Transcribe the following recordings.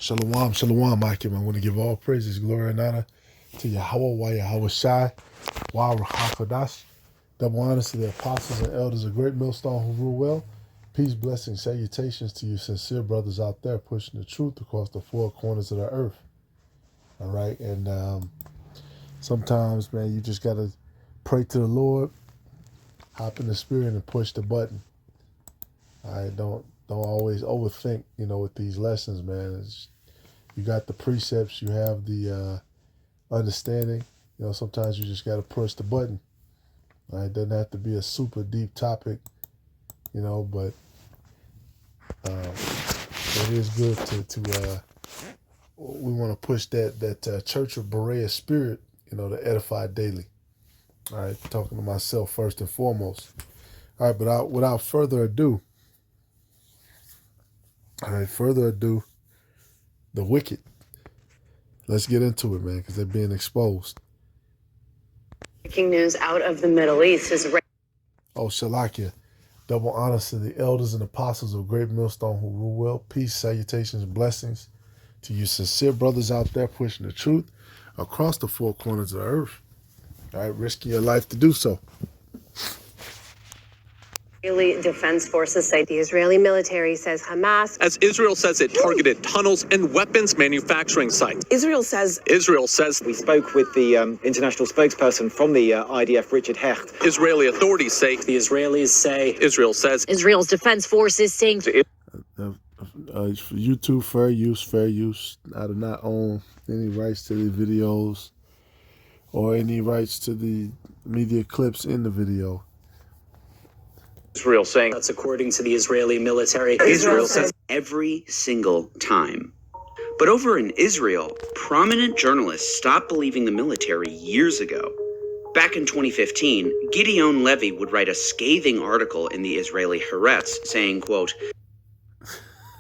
Shalom, shalom, Akim. I want to give all praises, glory, and honor to Yahweh, Yahweh Shai, Hakodash. Double honors to the apostles and elders of Great Millstone who rule well. Peace, blessings, salutations to you sincere brothers out there pushing the truth across the four corners of the earth. All right, and sometimes, man, you just got to pray to the Lord, hop in the spirit, and push the button. All right, don't always overthink, with these lessons, man. You got the precepts, you have the understanding. Sometimes you just got to push the button. Right? It doesn't have to be a super deep topic, but it is good to we want to push that Church of Berea spirit, to edify daily. All right, talking to myself first and foremost. All right, but without further ado, the wicked. Let's get into it, man, because they're being exposed. Breaking news out of the Middle East is... Shalakia. Double honors to the elders and apostles of Great Millstone who rule well. Peace, salutations, and blessings to you sincere brothers out there pushing the truth across the four corners of the earth. All right, risking your life to do so. Israeli Defense Forces say the Israeli military says Hamas... As Israel says it targeted tunnels and weapons manufacturing sites. Israel says... We spoke with the international spokesperson from the IDF, Richard Hecht. Israeli authorities say... The Israelis say... Israel says... Israel's Defense Forces saying... For YouTube, fair use. I do not own any rights to the videos or any rights to the media clips in the video. Israel saying... That's according to the Israeli military. Israel says every single time. But over in Israel, prominent journalists stopped believing the military years ago. Back in 2015, Gideon Levy would write a scathing article in the Israeli Haaretz saying, quote,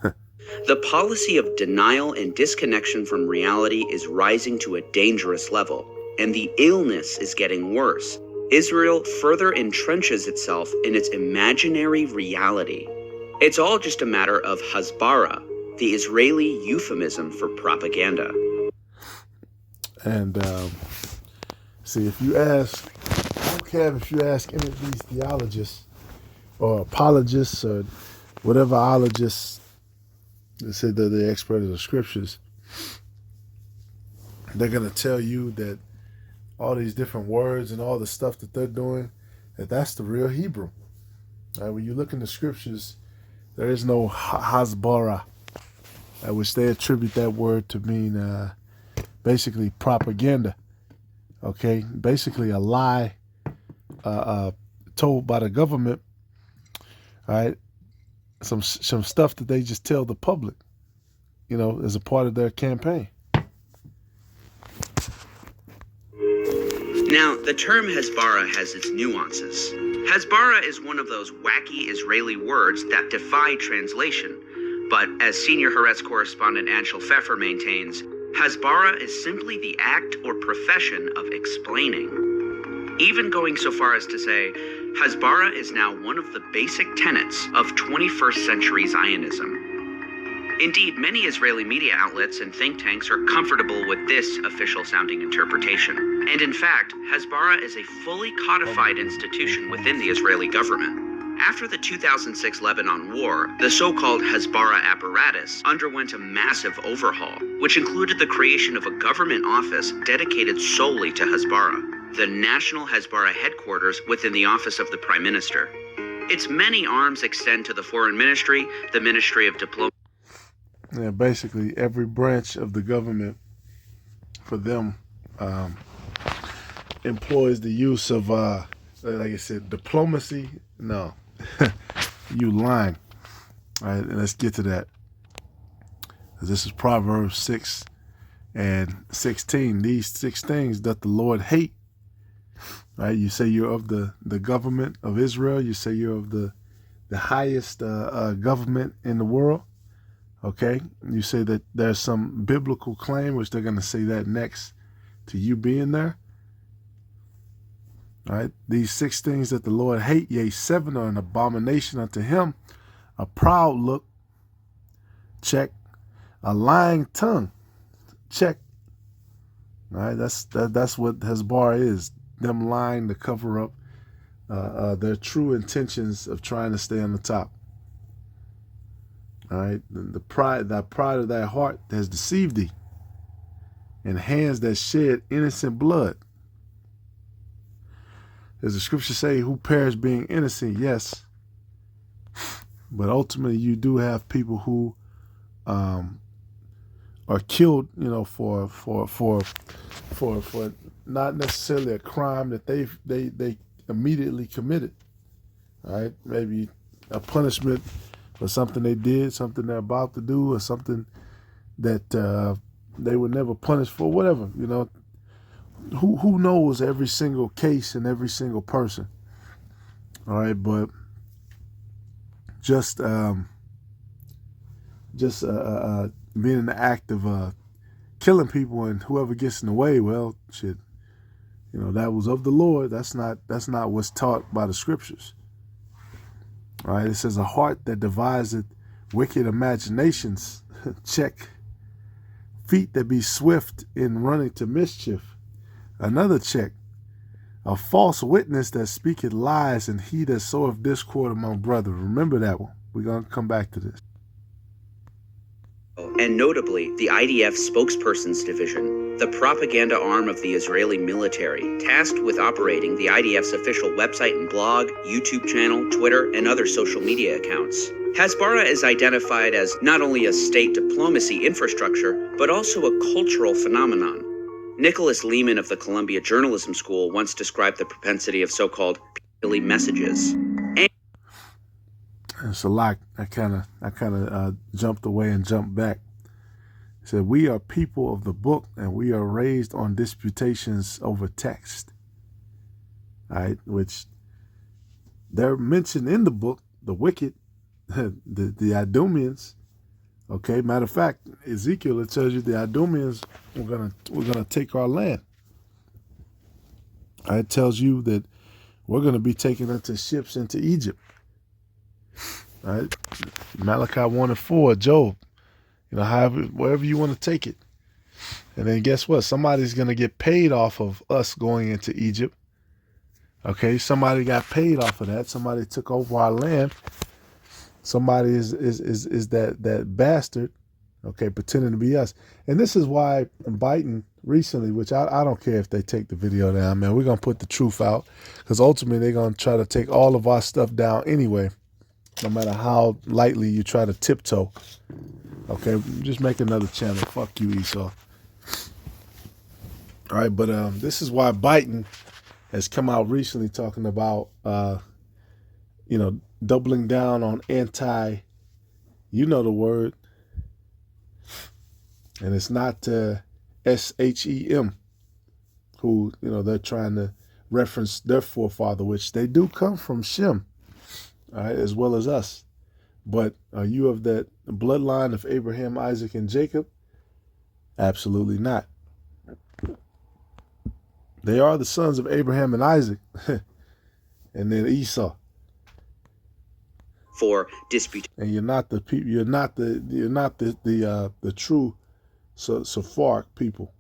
"The policy of denial and disconnection from reality is rising to a dangerous level, and the illness is getting worse. Israel further entrenches itself in its imaginary reality. It's all just a matter of Hasbarah, the Israeli euphemism for propaganda." And see, if you ask, I don't care if you ask any of these theologists or apologists or whatever ologists that say that they're expert of the scriptures, they're going to tell you that all these different words and all the stuff that they're doing, that's the real Hebrew. Right? When you look in the scriptures, there is no Hasbarah, which they attribute that word to mean basically propaganda. Okay, basically a lie told by the government. All right, some stuff that they just tell the public, as a part of their campaign. Now, the term Hasbarah has its nuances. Hasbarah is one of those wacky Israeli words that defy translation. But as senior Haaretz correspondent Anshel Pfeffer maintains, Hasbarah is simply the act or profession of explaining. Even going so far as to say, Hasbarah is now one of the basic tenets of 21st century Zionism. Indeed, many Israeli media outlets and think tanks are comfortable with this official-sounding interpretation. And in fact, Hasbarah is a fully codified institution within the Israeli government. After the 2006 Lebanon War, the so-called Hasbarah apparatus underwent a massive overhaul, which included the creation of a government office dedicated solely to Hasbarah, the National Hasbarah Headquarters within the Office of the Prime Minister. Its many arms extend to the Foreign Ministry, the Ministry of Diplomacy. Yeah, basically every branch of the government for them employs the use of, like I said, diplomacy. No, you lying. All right, and let's get to that. This is Proverbs 6 and 16. These 6 things that the Lord hate. Right? You say you're of the government of Israel. You say you're of the highest government in the world. Okay, you say that there's some biblical claim, which they're going to say that next to you being there. All right, these 6 things that the Lord hate, yea, 7 are an abomination unto him: a proud look, check; A lying tongue. Check. All right, that's what Hasbarah is. Them lying to cover up their true intentions of trying to stay on the top. All right, the pride of thy heart has deceived thee, and hands that shed innocent blood. As the scriptures say, who perish being innocent? Yes, but ultimately you do have people who are killed, for not necessarily a crime that they immediately committed. All right, maybe a punishment for something they did, something they're about to do, or something that they were never punished for, whatever. Who knows every single case and every single person. All right, but just being in the act of killing people, and whoever gets in the way, well, shit, that was of the Lord. That's not what's taught by the scriptures. All right, it says a heart that deviseth wicked imaginations. Check. Feet that be swift in running to mischief. Another check. A false witness that speaketh lies, and he that soweth discord among brethren. Remember that one. We're going to come back to this. And notably, the IDF Spokesperson's Division, the propaganda arm of the Israeli military, tasked with operating the IDF's official website and blog, YouTube channel, Twitter, and other social media accounts. Hasbarah is identified as not only a state diplomacy infrastructure, but also a cultural phenomenon. Nicholas Lehman of the Columbia Journalism School once described the propensity of so-called Piccadilly messages. It's a lot. I kind of jumped away and jumped back. It said, we are people of the book, and we are raised on disputations over text. All right, which they're mentioned in the book, the wicked, the Idumeans. Okay, matter of fact, Ezekiel, it tells you the Idumeans we're gonna take our land. It tells you that we're gonna be taken into ships into Egypt. All right, Malachi 1:4, Job, wherever you want to take it. And then guess what? Somebody's gonna get paid off of us going into Egypt. Okay, somebody got paid off of that. Somebody took over our land. Somebody is that bastard, okay, pretending to be us. And this is why Biden recently, which I don't care if they take the video down, man. We're going to put the truth out, because ultimately they're going to try to take all of our stuff down anyway, no matter how lightly you try to tiptoe. Okay, just make another channel. Fuck you, Esau. All right, but this is why Biden has come out recently talking about, doubling down on you know the word, and it's not SHEM, who, they're trying to reference their forefather, which they do come from Shem, all right, as well as us. But are you of that bloodline of Abraham, Isaac, and Jacob? Absolutely not. They are the sons of Abraham and Isaac, and then Esau. For dispute, and you're not the people. You're not the true Sephardic people.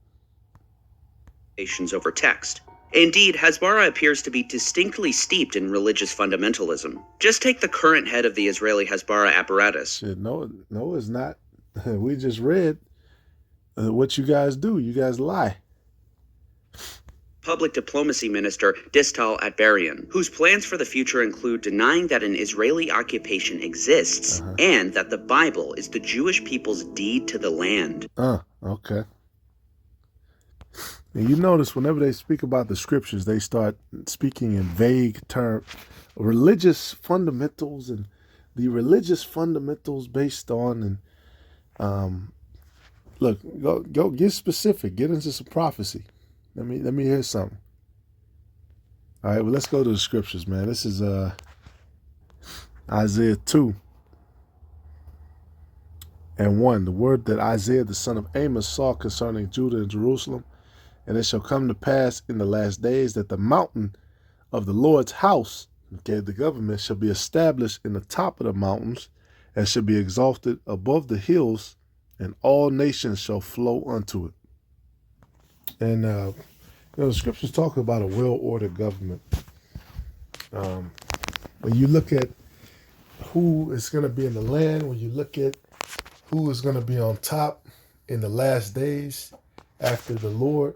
Over text. Indeed, Hasbarah appears to be distinctly steeped in religious fundamentalism. Just take the current head of the Israeli Hasbarah apparatus. Shit, no, it's not. We just read what you guys do. You guys lie. Public Diplomacy Minister Distal Atbarian, whose plans for the future include denying that an Israeli occupation exists and that the Bible is the Jewish people's deed to the land. Okay. And you notice whenever they speak about the scriptures, they start speaking in vague terms, religious fundamentals, and the religious fundamentals based on, and look, go get specific, get into some prophecy. Let me hear something. All right, well, let's go to the scriptures, man. This is Isaiah 2:1. The word that Isaiah the son of Amos saw concerning Judah and Jerusalem. And it shall come to pass in the last days that the mountain of the Lord's house, okay, the government, shall be established in the top of the mountains, and shall be exalted above the hills, and all nations shall flow unto it. And the scriptures talk about a well-ordered government. When you look at who is going to be in the land, when you look at who is going to be on top in the last days after the Lord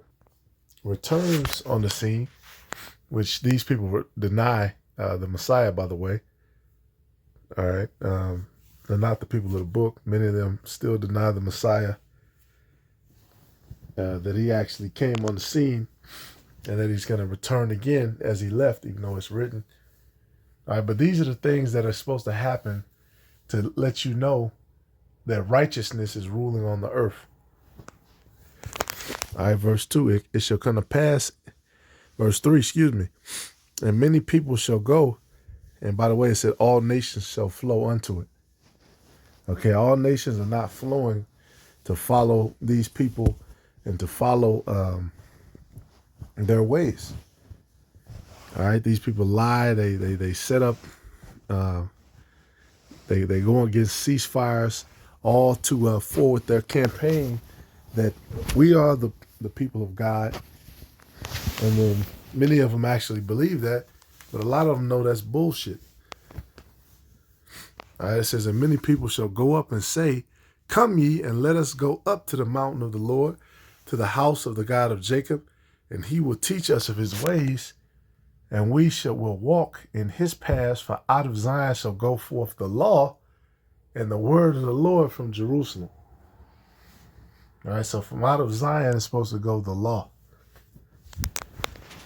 returns on the scene, which these people deny the Messiah, by the way. All right. They're not the people of the book. Many of them still deny the Messiah, that he actually came on the scene and that he's going to return again as he left, even though it's written. All right. But these are the things that are supposed to happen to let you know that righteousness is ruling on the earth. All right, verse 2, it shall come to pass, verse 3, and many people shall go, and by the way, it said all nations shall flow unto it. Okay, all nations are not flowing to follow these people and to follow their ways. All right, these people lie, they set up, they go against ceasefires, all to forward their campaign that we are the people of God. And then many of them actually believe that, but a lot of them know that's bullshit. All right, it says, and many people shall go up and say, come ye, and let us go up to the mountain of the Lord, to the house of the God of Jacob, and he will teach us of his ways, and we will walk in his paths, for out of Zion shall go forth the law and the word of the Lord from Jerusalem. All right, so from out of Zion is supposed to go the law.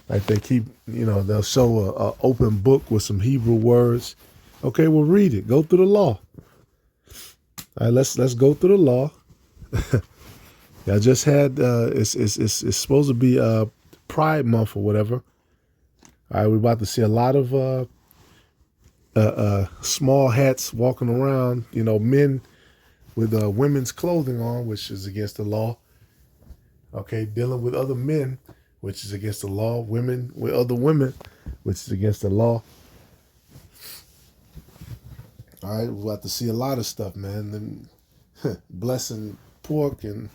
Like they keep, they'll show a open book with some Hebrew words. Okay, well, read it. Go through the law. All right, let's go through the law. I just had it's supposed to be Pride Month or whatever. All right, we're about to see a lot of small hats walking around. Men with women's clothing on, which is against the law. Okay, dealing with other men, which is against the law. Women with other women, which is against the law. All right, we're about to see a lot of stuff, man. Then blessing pork and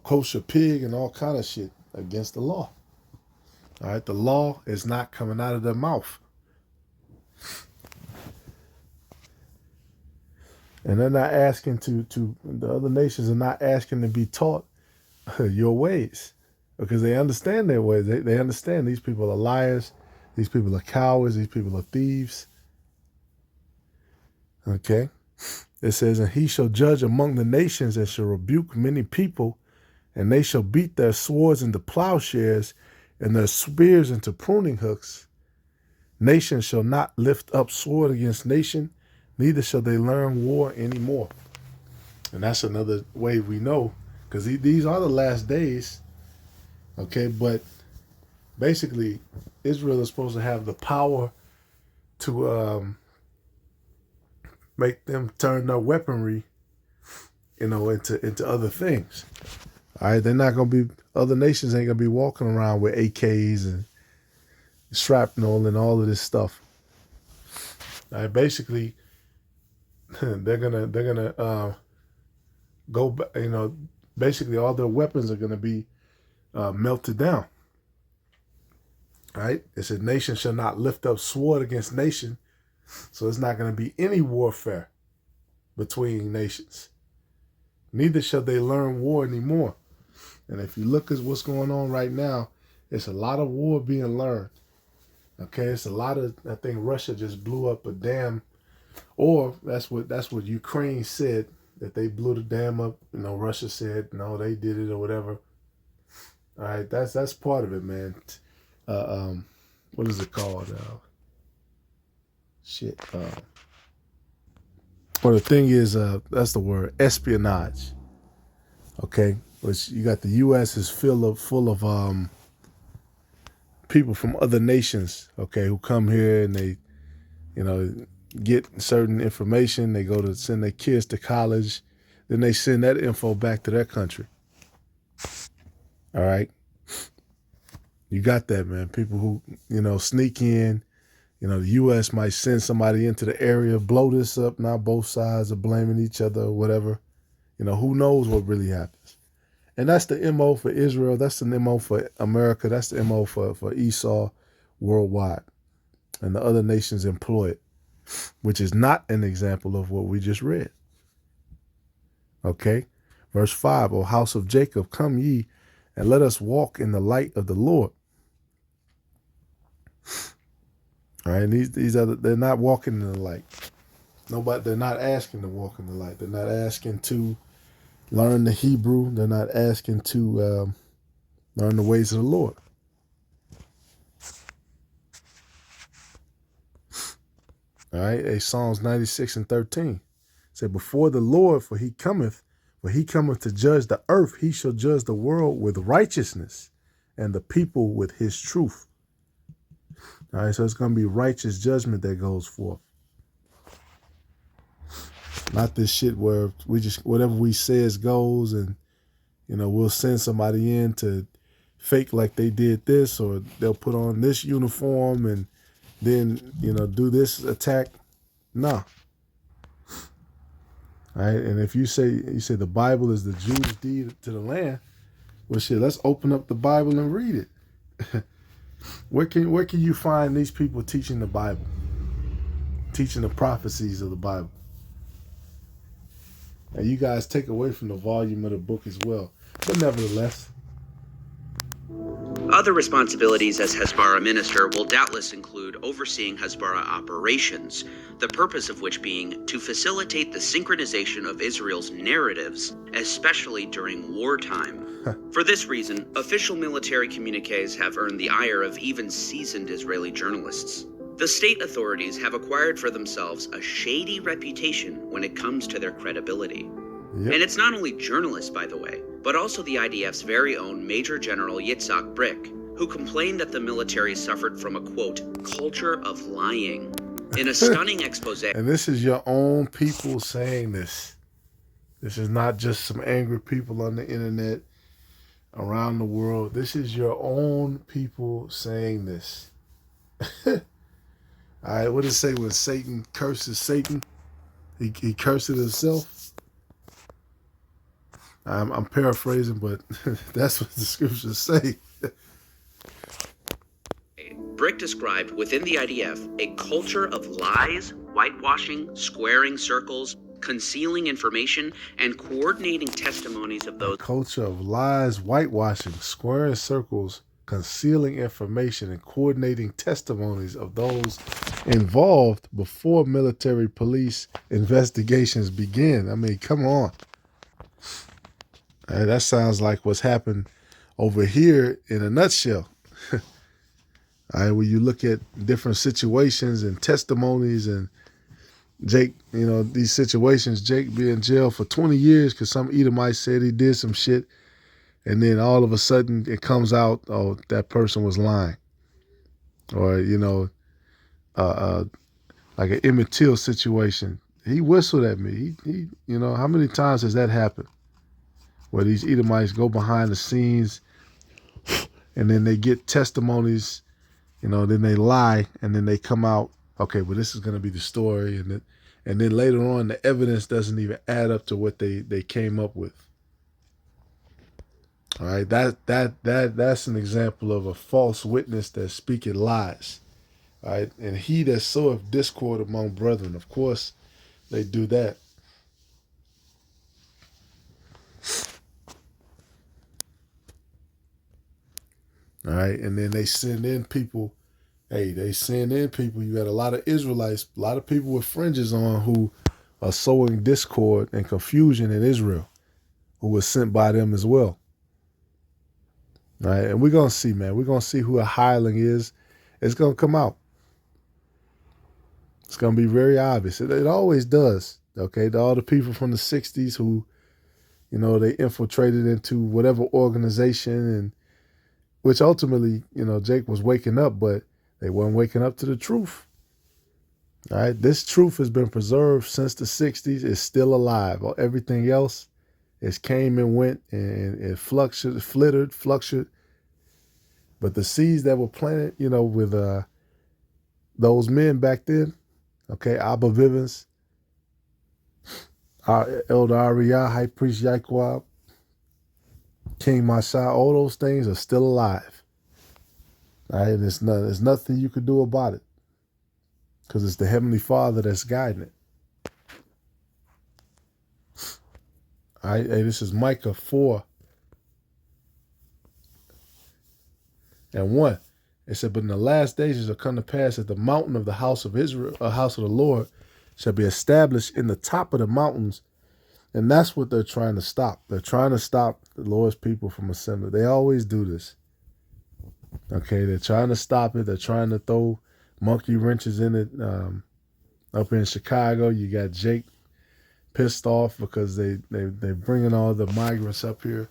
kosher pig and all kind of shit against the law. All right, the law is not coming out of their mouth. And they're not asking to the other nations are not asking to be taught your ways, because they understand their ways. They understand these people are liars. These people are cowards. These people are thieves. Okay. It says, and he shall judge among the nations and shall rebuke many people, and they shall beat their swords into plowshares and their spears into pruning hooks. Nation shall not lift up sword against nation, neither shall they learn war anymore. And that's another way we know, because these are the last days. Okay, but basically, Israel is supposed to have the power to make them turn their weaponry, into other things. All right, they're not gonna be. Other nations ain't gonna be walking around with AKs and shrapnel and all of this stuff. All right, basically, they're gonna go. Basically, all their weapons are gonna be melted down. All right, it said, nation shall not lift up sword against nation. So it's not going to be any warfare between nations. Neither shall they learn war anymore. And if you look at what's going on right now, it's a lot of war being learned. Okay, it's a lot of, I think Russia just blew up a dam, or that's what Ukraine said, that they blew the dam up. Russia said, no, they did it or whatever. All right, that's part of it, man. What is it called? Well, the thing is, that's the word, espionage. Okay, which you got the U.S. is full of people from other nations. Okay, who come here and they, get certain information. They go to send their kids to college, then they send that info back to their country. All right, you got that, man. People who sneak in. The U.S. might send somebody into the area, blow this up. Now both sides are blaming each other or whatever. Who knows what really happens? And that's the MO for Israel. That's the MO for America. That's the MO for Esau worldwide. And the other nations employ it, which is not an example of what we just read. Okay? Verse 5, O house of Jacob, come ye, and let us walk in the light of the Lord. All right, and they're not walking in the light. They're not asking to walk in the light. They're not asking to learn the Hebrew. They're not asking to learn the ways of the Lord. All right, Psalms 96:13 say, before the Lord, for he cometh to judge the earth, he shall judge the world with righteousness and the people with his truth. All right, so it's going to be righteous judgment that goes forth. Not this shit where we just, whatever we says goes, and, we'll send somebody in to fake like they did this, or they'll put on this uniform and then, do this attack. No. All right, and if you say the Bible is the Jews' deed to the land, well, shit, let's open up the Bible and read it. Where can you find these people teaching the Bible, teaching the prophecies of the Bible? And you guys take away from the volume of the book as well. But nevertheless, Other responsibilities as Hasbarah minister will doubtless include overseeing Hasbarah operations, the purpose of which being to facilitate the synchronization of Israel's narratives, especially during wartime. For this reason, official military communiques have earned the ire of even seasoned Israeli journalists. The state authorities have acquired for themselves a shady reputation when it comes to their credibility. yep. And it's not only journalists, by the way, but also the IDF's very own Major General Yitzhak Brick, who complained that the military suffered from a, quote, culture of lying. In a stunning expose. And this is your own people saying this. This is not just some angry people on the internet around the world. This is your own people saying this. All right, what does it say when Satan curses Satan? He curses himself. I'm paraphrasing, but that's what the scriptures say. Brick described within the IDF a culture of lies, whitewashing, squaring circles, concealing information, and coordinating testimonies of those. Culture of lies, whitewashing, squaring circles, concealing information, and coordinating testimonies of those involved before military police investigations begin. I mean, come on. That sounds like what's happened over here in a nutshell. All right, when you look at different situations and testimonies, and Jake, these situations, Jake be in jail for 20 years because some Edomite said he did some shit, and then all of a sudden it comes out, oh, that person was lying. Or, like an Emmett Till situation. He whistled at me. He how many times has that happened? Where these Edomites go behind the scenes and then they get testimonies, then they lie, and then they come out, okay, well, this is going to be the story. And then later on, the evidence doesn't even add up to what they came up with. All right, that's an example of a false witness that's speaking lies. All right, and he that soweth discord among brethren, of course, they do that. All right, and then they send in people. Hey, they send in people. You got a lot of Israelites, a lot of people with fringes on who are sowing discord and confusion in Israel, who was sent by them as well. All right, and we're going to see, man. We're going to see who a hireling is. It's going to come out. It's going to be very obvious. It always does, okay? All the people from the 60s who, they infiltrated into whatever organization, and which ultimately, Jake was waking up, but they weren't waking up to the truth. All right, this truth has been preserved since the 60s. It's still alive. Everything else, it came and went, and it fluttered. But the seeds that were planted, with those men back then, okay, Abba Vivens, Our Elder Ariah, High Priest Yaquab, King Mashah, all those things are still alive. All right, there's nothing you could do about it because it's the Heavenly Father that's guiding it. All right, hey, this is Micah 4 and 1. It said, but in the last days it shall come to pass that the mountain of the house of Israel, a house of the Lord, shall be established in the top of the mountains. And that's what they're trying to stop. They're trying to stop the Lord's people from assembling. They always do this. Okay, they're trying to stop it. They're trying to throw monkey wrenches in it. Up in Chicago, you got Jake pissed off because they're bringing all the migrants up here.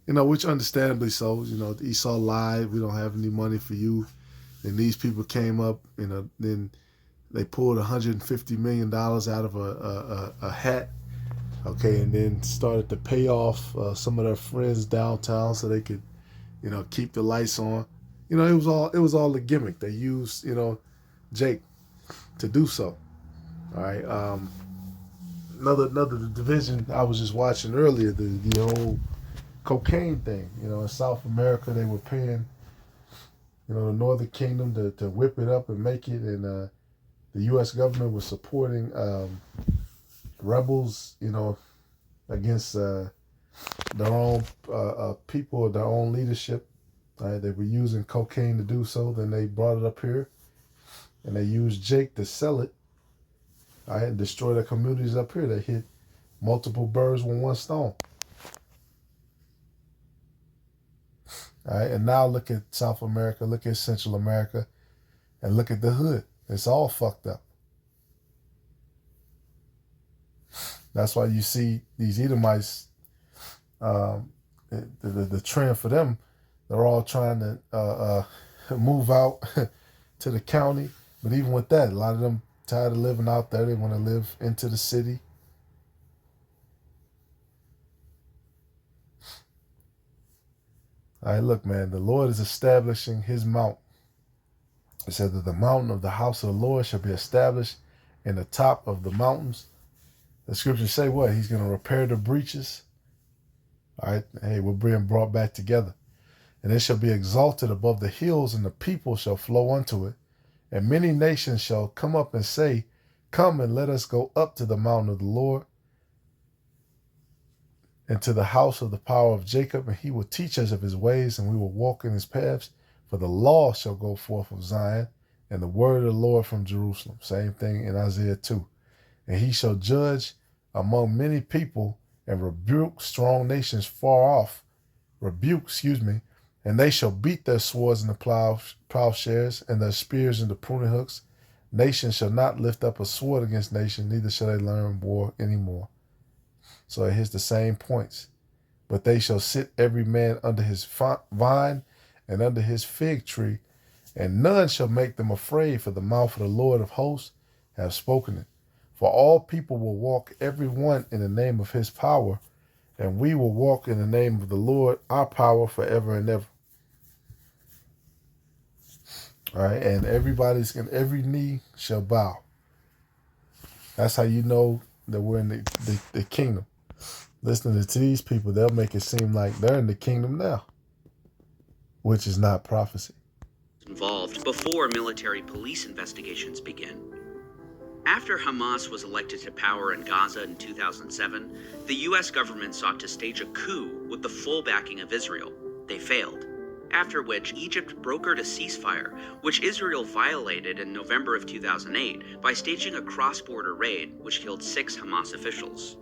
You know, which understandably so. You know, Esau lied. We don't have any money for you. And these people came up, you know, then they pulled $150 million out of a hat. Okay, and then started to pay off some of their friends downtown so they could, you know, keep the lights on. You know, it was all a gimmick. They used, you know, Jake to do so. All right. Another division I was just watching earlier, the whole cocaine thing. You know, in South America they were paying, you know, the Northern Kingdom to whip it up and make it, and the U.S. government was supporting rebels, you know, against their own people, their own leadership. They were using cocaine to do so. Then they brought it up here, and they used Jake to sell it. And destroy their communities up here. They hit multiple birds with one stone. All right, and now look at South America, look at Central America, and look at the hood. It's all fucked up. That's why you see these Edomites, the trend for them, they're all trying to move out to the county. But even with that, a lot of them tired of living out there. They want to live into the city. All right, look, man, the Lord is establishing his mount. It said that the mountain of the house of the Lord shall be established in the top of the mountains. The scriptures say what? He's going to repair the breaches. All right, hey, we're being brought back together. And it shall be exalted above the hills, and the people shall flow unto it. And many nations shall come up and say, come and let us go up to the mountain of the Lord, and to the house of the power of Jacob, and he will teach us of his ways, and we will walk in his paths. For the law shall go forth of Zion, and the word of the Lord from Jerusalem. Same thing in Isaiah 2. And he shall judge among many people, and rebuke strong nations far off. And they shall beat their swords into plowshares, and their spears into pruning hooks. Nation shall not lift up a sword against nation, neither shall they learn war anymore. So it hits the same points. But they shall sit every man under his vine and under his fig tree, and none shall make them afraid, for the mouth of the Lord of hosts have spoken it. For all people will walk every one in the name of his power, and we will walk in the name of the Lord, our power, forever and ever. All right, and every knee shall bow. That's how you know that we're in the kingdom. Listening to these people, they'll make it seem like they're in the kingdom now, which is not prophecy. Involved before military police investigations begin. After Hamas was elected to power in Gaza in 2007, the U.S. government sought to stage a coup with the full backing of Israel. They failed. After which, Egypt brokered a ceasefire, which Israel violated in November of 2008 by staging a cross-border raid, which killed 6 Hamas officials.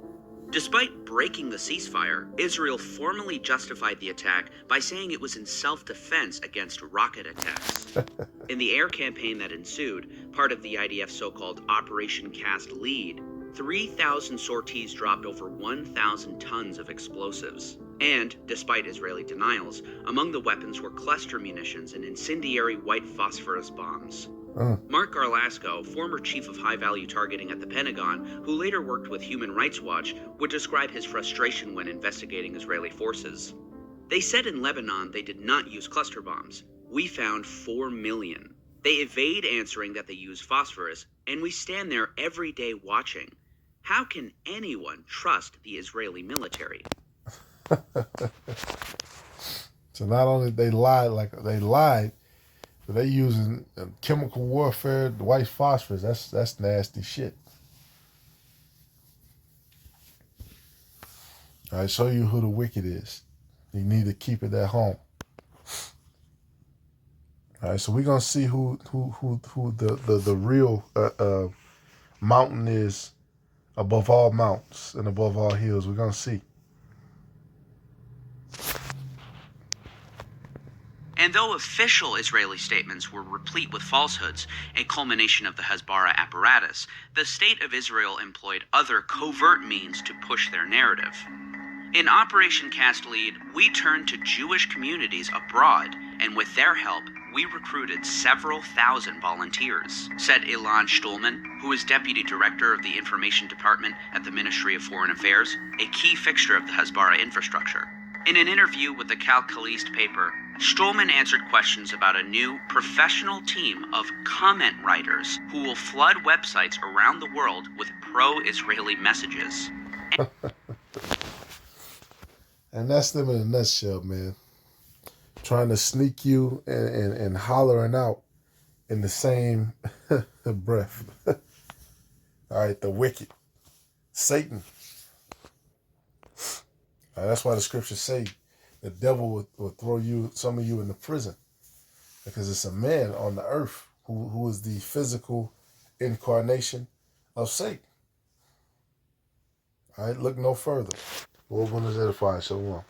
Despite breaking the ceasefire, Israel formally justified the attack by saying it was in self-defense against rocket attacks. In the air campaign that ensued, part of the IDF's so-called Operation Cast Lead, 3,000 sorties dropped over 1,000 tons of explosives. And, despite Israeli denials, among the weapons were cluster munitions and incendiary white phosphorus bombs. Mark Garlasco, former chief of high-value targeting at the Pentagon, who later worked with Human Rights Watch, would describe his frustration when investigating Israeli forces. They said in Lebanon they did not use cluster bombs. We found 4 million. They evade answering that they use phosphorus, and we stand there every day watching. How can anyone trust the Israeli military? So not only they lied, but they using chemical warfare, the white phosphorus. That's nasty shit. I show you who the wicked is. You need to keep it at home. All right, so we're gonna see who the real mountain is above all mountains and above all hills. We're gonna see. And though official Israeli statements were replete with falsehoods, a culmination of the Hasbarah apparatus, the state of Israel employed other covert means to push their narrative. In Operation Cast Lead, we turned to Jewish communities abroad, and with their help, we recruited several thousand volunteers, said Ilan Stulman, who is Deputy Director of the Information Department at the Ministry of Foreign Affairs, a key fixture of the Hasbarah infrastructure. In an interview with the Calcalist paper, Stulman answered questions about a new professional team of comment writers who will flood websites around the world with pro-Israeli messages. And that's them in a nutshell, man. Trying to sneak you and hollering out in the same breath. All right, the wicked. Satan. All right, that's why the scriptures say the devil will throw some of you into prison. Because it's a man on the earth who is the physical incarnation of Satan. All right, look no further. Lord, one is edified. Shalom.